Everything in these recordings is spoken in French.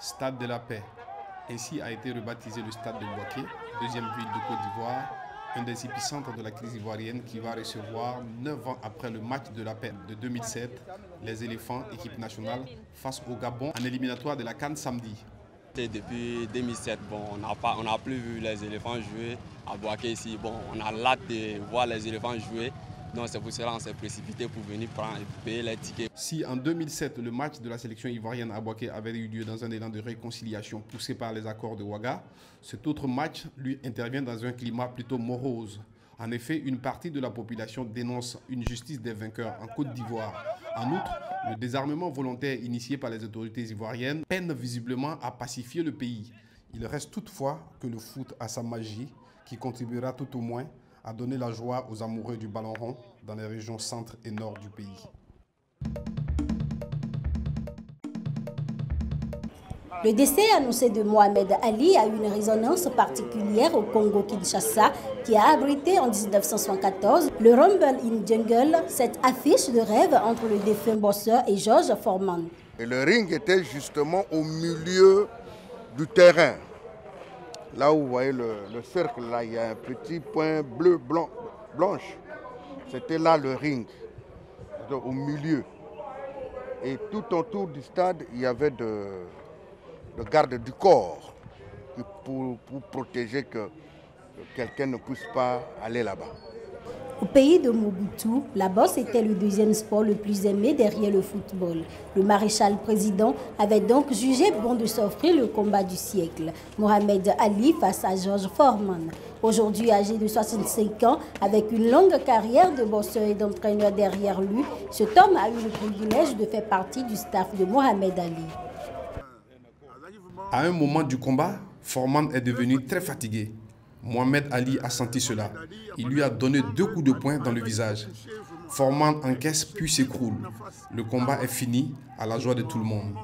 Stade de la Paix. Ainsi a été rebaptisé le stade de Bouaké, deuxième ville de Côte d'Ivoire, un des épicentres de la crise ivoirienne qui va recevoir 9 ans après le match de la paix de 2007, les éléphants, équipe nationale, face au Gabon en éliminatoire de la CAN samedi. Depuis 2007, on n'a plus vu les éléphants jouer à Bouaké ici. On a l'hâte de voir les éléphants jouer. Donc c'est pour cela qu'on s'est précipité pour venir payer les tickets. Si en 2007, le match de la sélection ivoirienne à Bouaké avait eu lieu dans un élan de réconciliation poussé par les accords de Ouaga, cet autre match, lui, intervient dans un climat plutôt morose. En effet, une partie de la population dénonce une justice des vainqueurs en Côte d'Ivoire. En outre, le désarmement volontaire initié par les autorités ivoiriennes peine visiblement à pacifier le pays. Il reste toutefois que le foot a sa magie qui contribuera tout au moins à donner la joie aux amoureux du ballon rond dans les régions centre et nord du pays. Le décès annoncé de Mohamed Ali a eu une résonance particulière au Congo-Kinshasa qui a abrité en 1974 le Rumble in Jungle, cette affiche de rêve entre le défunt bosseur et George Foreman. Et le ring était justement au milieu du terrain. Là où vous voyez le cercle, là, il y a un petit point bleu, blanche. C'était là le ring, au milieu. Et tout autour du stade, il y avait de garde du corps pour protéger que quelqu'un ne puisse pas aller là-bas. Au pays de Mobutu, la boxe était le deuxième sport le plus aimé derrière le football. Le maréchal président avait donc jugé bon de s'offrir le combat du siècle. Mohamed Ali face à George Foreman. Aujourd'hui âgé de 65 ans, avec une longue carrière de boxeur et d'entraîneur derrière lui, cet homme a eu le privilège de faire partie du staff de Mohamed Ali. À un moment du combat, Foreman est devenu très fatigué. Mohamed Ali a senti cela. Il lui a donné 2 coups de poing dans le visage. Foreman encaisse puis s'écroule. Le combat est fini à la joie de tout le monde.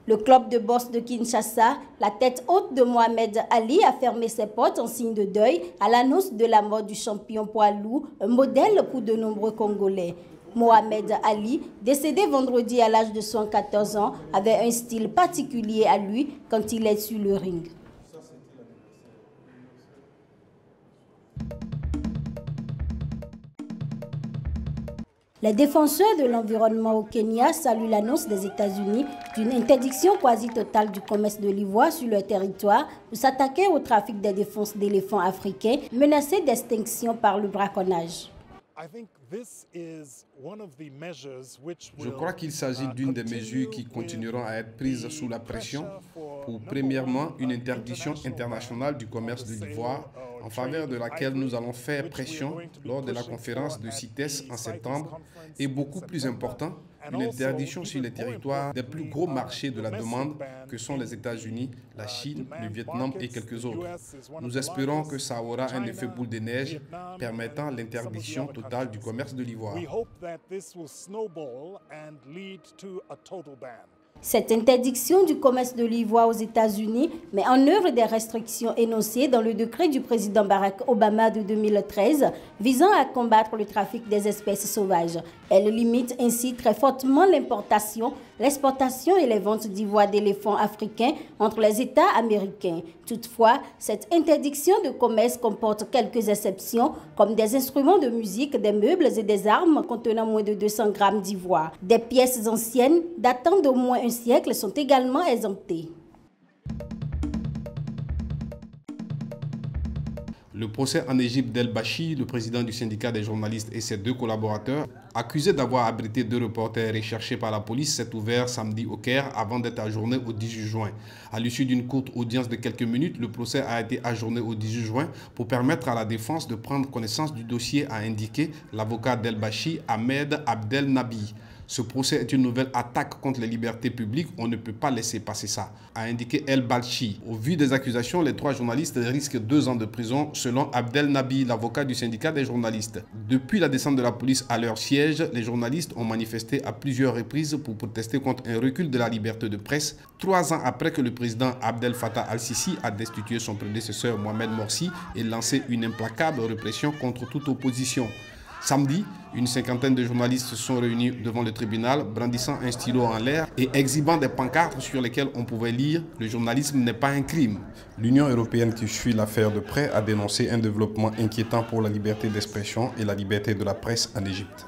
Le club de boxe de Kinshasa, la tête haute de Mohamed Ali, a fermé ses portes en signe de deuil à l'annonce de la mort du champion poids lourd, un modèle pour de nombreux Congolais. Mohamed Ali, décédé vendredi à l'âge de 114 ans, avait un style particulier à lui quand il est sur le ring. Les défenseurs de l'environnement au Kenya saluent l'annonce des États-Unis d'une interdiction quasi totale du commerce de l'ivoire sur leur territoire pour s'attaquer au trafic des défenses d'éléphants africains menacés d'extinction par le braconnage. Je crois qu'il s'agit d'une des mesures qui continueront à être prises sous la pression pour, premièrement, une interdiction internationale du commerce de l'ivoire, en faveur de laquelle nous allons faire pression lors de la conférence de CITES en septembre, et beaucoup plus important, une interdiction sur les territoires des plus gros marchés de la demande que sont les États-Unis, la Chine, le Vietnam et quelques autres. Nous espérons que ça aura un effet boule de neige permettant l'interdiction totale du commerce de l'ivoire. Cette interdiction du commerce de l'ivoire aux États-Unis met en œuvre des restrictions énoncées dans le décret du président Barack Obama de 2013 visant à combattre le trafic des espèces sauvages. Elle limite ainsi très fortement l'importation, l'exportation et les ventes d'ivoire d'éléphants africains entre les États américains. Toutefois, cette interdiction de commerce comporte quelques exceptions, comme des instruments de musique, des meubles et des armes contenant moins de 200 grammes d'ivoire. Des pièces anciennes datant d'au moins un siècle sont également exemptées. Le procès en Égypte d'El-Bachi, le président du syndicat des journalistes et ses 2 collaborateurs, accusés d'avoir abrité 2 reporters recherchés par la police, s'est ouvert samedi au Caire avant d'être ajourné au 18 juin. À l'issue d'une courte audience de quelques minutes, le procès a été ajourné au 18 juin pour permettre à la défense de prendre connaissance du dossier, a indiqué l'avocat d'El-Bachi, Ahmed Abdel Nabi. Ce procès est une nouvelle attaque contre les libertés publiques. On ne peut pas laisser passer ça, a indiqué El-Balchi. Au vu des accusations, les 3 journalistes risquent 2 ans de prison, selon Abdel Nabi, l'avocat du syndicat des journalistes. Depuis la descente de la police à leur siège, les journalistes ont manifesté à plusieurs reprises pour protester contre un recul de la liberté de presse, 3 ans après que le président Abdel Fattah al-Sisi a destitué son prédécesseur Mohamed Morsi et lancé une implacable répression contre toute opposition. Samedi, Une cinquantaine de journalistes se sont réunis devant le tribunal, brandissant un stylo en l'air et exhibant des pancartes sur lesquelles on pouvait lire « Le journalisme n'est pas un crime ». L'Union européenne qui suit l'affaire de près a dénoncé un développement inquiétant pour la liberté d'expression et la liberté de la presse en Égypte.